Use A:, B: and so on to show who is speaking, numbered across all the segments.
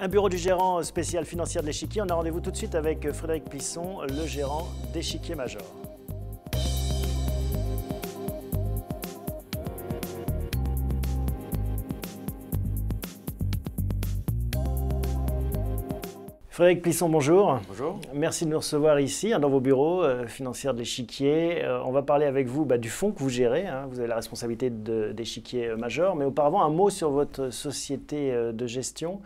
A: Un bureau du gérant spécial financière de l'Échiquier. On a rendez-vous tout de suite avec Frédéric Plisson, le gérant d'Échiquier Major. Frédéric Plisson, bonjour.
B: Bonjour.
A: Merci de nous recevoir ici, dans vos bureaux financiers de l'Échiquier. On va parler avec vous du fonds que vous gérez. Vous avez la responsabilité d'Échiquier Major. Mais auparavant, un mot sur votre société de gestion.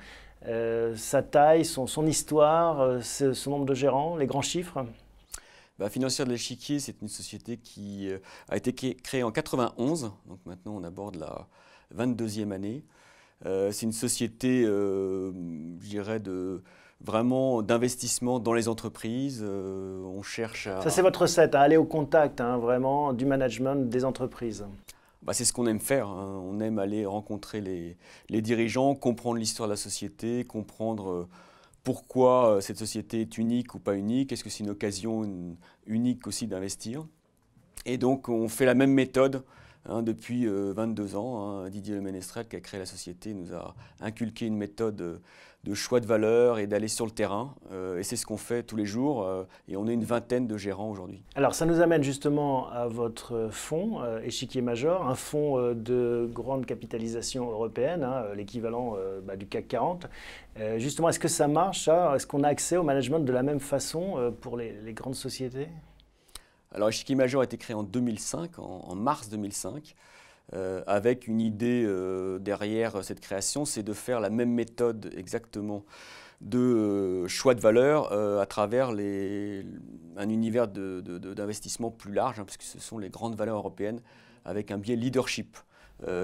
A: Sa taille, son histoire, son nombre de gérants, les grands chiffres.
B: Financière de l'Échiquier, c'est une société qui a été créée en 91. Donc maintenant, on aborde la 22e année. C'est une société, je dirais, vraiment d'investissement dans les entreprises. On cherche à...
A: Ça, c'est votre recette, aller au contact, vraiment, du management des entreprises.
B: C'est ce qu'on aime faire. On aime aller rencontrer les dirigeants, comprendre l'histoire de la société, comprendre pourquoi cette société est unique ou pas unique. Est-ce que c'est une occasion unique aussi d'investir? Et donc, on fait la même méthode depuis 22 ans. Didier Leménestrel, qui a créé la société, nous a inculqué une méthode de choix de valeur et d'aller sur le terrain. Et c'est ce qu'on fait tous les jours. Et on est une vingtaine de gérants aujourd'hui.
A: Alors, ça nous amène justement à votre fonds, Échiquier Major, un fonds de grande capitalisation européenne, l'équivalent du CAC 40. Justement, est-ce que ça marche, ça? Est-ce qu'on a accès au management de la même façon pour les grandes sociétés?
B: Alors, Échiquier Major a été créé en 2005, en mars 2005, avec une idée derrière cette création, c'est de faire la même méthode exactement de choix de valeur à travers un univers d'investissement plus large, puisque ce sont les grandes valeurs européennes avec un biais leadership.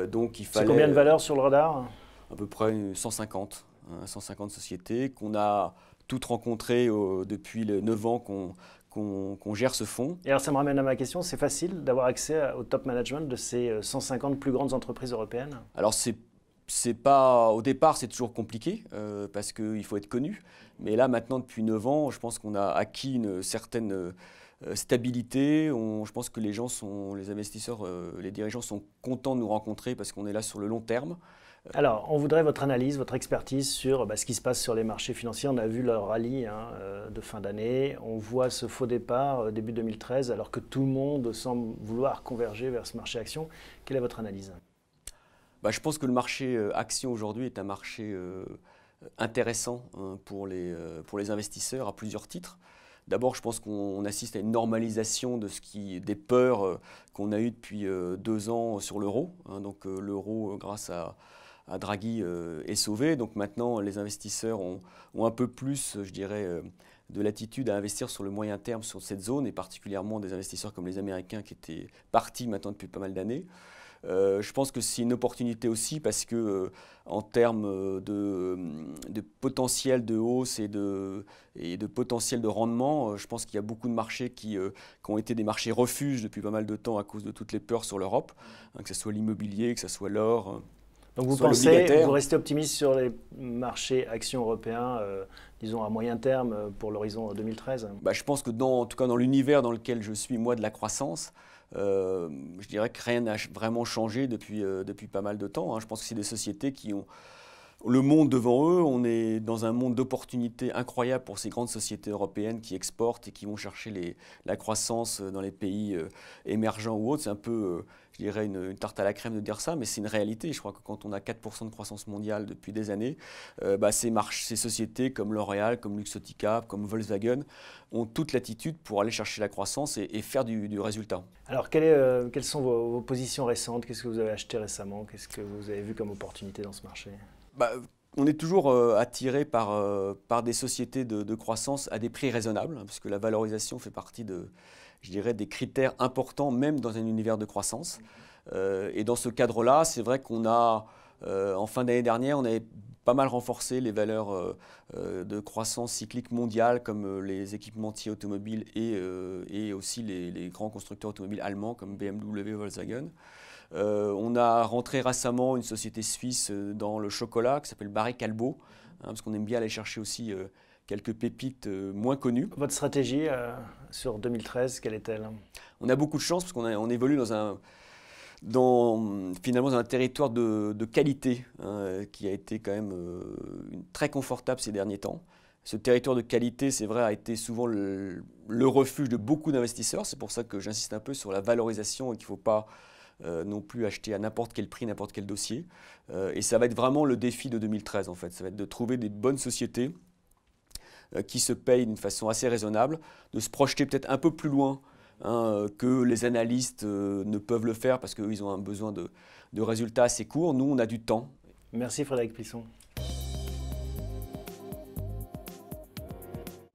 B: Donc, il fallait...
A: C'est combien de valeurs sur le radar?
B: À peu près 150 sociétés qu'on a toutes rencontrées depuis les 9 ans qu'on gère ce fonds.
A: Et alors ça me ramène à ma question, c'est facile d'avoir accès au top management de ces 150 plus grandes entreprises européennes?
B: Alors c'est pas, au départ c'est toujours compliqué parce qu'il faut être connu, mais là maintenant depuis 9 ans je pense qu'on a acquis une certaine stabilité. Je pense que les investisseurs, les dirigeants sont contents de nous rencontrer parce qu'on est là sur le long terme.
A: Alors, on voudrait votre analyse, votre expertise sur ce qui se passe sur les marchés financiers. On a vu leur rallye de fin d'année. On voit ce faux départ début 2013, alors que tout le monde semble vouloir converger vers ce marché action. Quelle est votre analyse?
B: Je pense que le marché action aujourd'hui est un marché intéressant pour les investisseurs à plusieurs titres. D'abord, je pense qu'on assiste à une normalisation des peurs qu'on a eues depuis 2 ans sur l'euro. Donc l'euro, grâce à Draghi, est sauvé. Donc maintenant, les investisseurs ont un peu plus, je dirais, de latitude à investir sur le moyen terme sur cette zone, et particulièrement des investisseurs comme les Américains qui étaient partis maintenant depuis pas mal d'années. Je pense que c'est une opportunité aussi parce que en termes de potentiel de hausse et de potentiel de rendement, je pense qu'il y a beaucoup de marchés qui ont été des marchés refuges depuis pas mal de temps à cause de toutes les peurs sur l'Europe, que ce soit l'immobilier, que ce soit l'or.
A: Donc vous restez optimiste sur les marchés actions européens, disons à moyen terme pour l'horizon 2013?
B: Je pense que en tout cas dans l'univers dans lequel je suis, moi, de la croissance, je dirais que rien n'a vraiment changé depuis pas mal de temps. Je pense que c'est des sociétés qui ont le monde devant eux. On est dans un monde d'opportunités incroyables pour ces grandes sociétés européennes qui exportent et qui vont chercher la croissance dans les pays émergents ou autres. C'est un peu, je dirais, une tarte à la crème de dire ça, mais c'est une réalité. Je crois que quand on a 4% de croissance mondiale depuis des années, ces sociétés comme L'Oréal, comme Luxottica, comme Volkswagen ont toute l'attitude pour aller chercher la croissance et faire du résultat.
A: Alors, quelles sont vos positions récentes? Qu'est-ce que vous avez acheté récemment? Qu'est-ce que vous avez vu comme opportunité dans ce marché?
B: On est toujours attiré par des sociétés de croissance à des prix raisonnables, puisque la valorisation fait partie je dirais, des critères importants, même dans un univers de croissance. Et dans ce cadre-là, c'est vrai qu'on a, en fin d'année dernière, on avait pas mal renforcé les valeurs de croissance cyclique mondiale, comme les équipementiers automobiles et aussi les grands constructeurs automobiles allemands, comme BMW, Volkswagen. On a rentré récemment une société suisse dans le chocolat qui s'appelle Barry Callebaut, parce qu'on aime bien aller chercher aussi quelques pépites moins connues.
A: Votre stratégie sur 2013, quelle est-elle?
B: On a beaucoup de chance parce qu'on évolue dans finalement dans un territoire de qualité hein, qui a été quand même très confortable ces derniers temps. Ce territoire de qualité, c'est vrai, a été souvent le refuge de beaucoup d'investisseurs. C'est pour ça que j'insiste un peu sur la valorisation et qu'il ne faut pas non plus acheter à n'importe quel prix, n'importe quel dossier. Et ça va être vraiment le défi de 2013 en fait. Ça va être de trouver des bonnes sociétés qui se payent d'une façon assez raisonnable, de se projeter peut-être un peu plus loin hein, que les analystes ne peuvent le faire parce qu'eux, ils ont un besoin de résultats assez courts. Nous, on a du temps.
A: Merci Frédéric Plisson.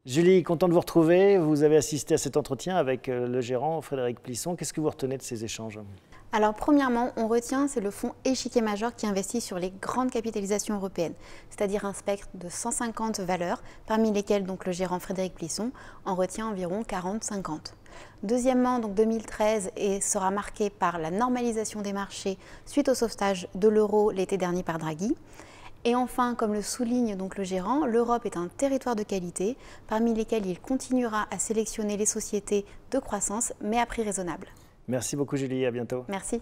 A: Julie, content de vous retrouver. Vous avez assisté à cet entretien avec le gérant Frédéric Plisson. Qu'est-ce que vous retenez de ces échanges ?
C: Alors premièrement, on retient, c'est le fonds Échiquier Major qui investit sur les grandes capitalisations européennes, c'est-à-dire un spectre de 150 valeurs, parmi lesquelles donc le gérant Frédéric Plisson en retient environ 40-50. Deuxièmement, donc 2013 sera marqué par la normalisation des marchés suite au sauvetage de l'euro l'été dernier par Draghi. Et enfin, comme le souligne donc le gérant, l'Europe est un territoire de qualité, parmi lesquels il continuera à sélectionner les sociétés de croissance, mais à prix raisonnable.
A: Merci beaucoup Julie, à bientôt.
C: Merci.